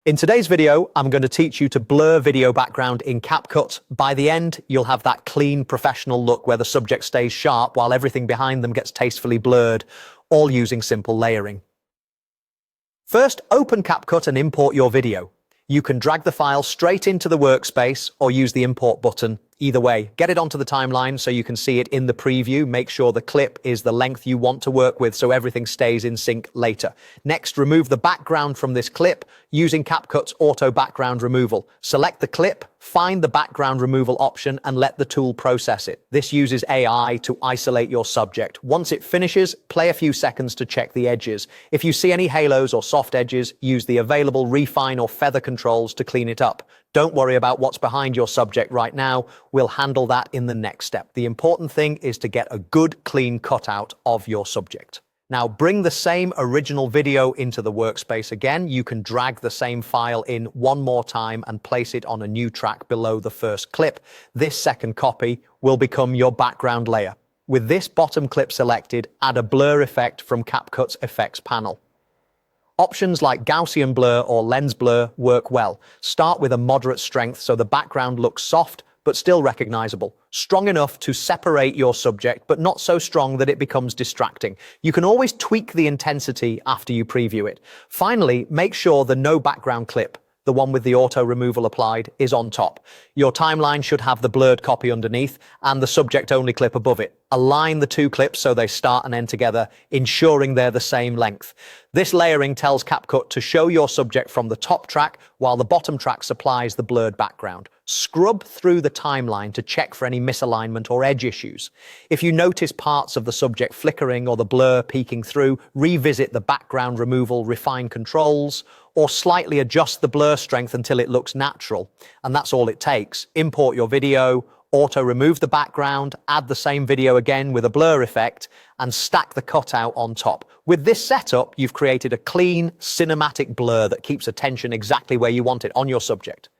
In today's video, I'm going to teach you to blur video background in CapCut. By the end, you'll have that clean, professional look where the subject stays sharp while everything behind them gets tastefully blurred, all using simple layering. First, open CapCut and import your video. You can drag the file straight into the workspace or use the import button. Either way, get it onto the timeline so you can see it in the preview. Make sure the clip is the length you want to work with so everything stays in sync later. Next, remove the background from this clip using CapCut's auto background removal. Select the clip, find the background removal option and let the tool process it. This uses AI to isolate your subject. Once it finishes, play a few seconds to check the edges. If you see any halos or soft edges, use the available refine or feather controls to clean it up. Don't worry about what's behind your subject right now. We'll handle that in the next step. The important thing is to get a good, clean cutout of your subject. Now bring the same original video into the workspace again. You can drag the same file in one more time and place it on a new track below the first clip. This second copy will become your background layer. With this bottom clip selected, add a blur effect from CapCut's effects panel. Options like Gaussian blur or lens blur work well. Start with a moderate strength so the background looks soft but still recognizable. Strong enough to separate your subject, but not so strong that it becomes distracting. You can always tweak the intensity after you preview it. Finally, make sure the no background clip, the one with the auto removal applied, is on top. Your timeline should have the blurred copy underneath and the subject only clip above it. Align the two clips so they start and end together, ensuring they're the same length. This layering tells CapCut to show your subject from the top track while the bottom track supplies the blurred background. Scrub through the timeline to check for any misalignment or edge issues. If you notice parts of the subject flickering or the blur peeking through, revisit the background removal refine controls or slightly adjust the blur strength until it looks natural. And that's all it takes. Import your video, auto remove the background, add the same video again with a blur effect, and stack the cutout on top. With this setup, you've created a clean, cinematic blur that keeps attention exactly where you want it on your subject.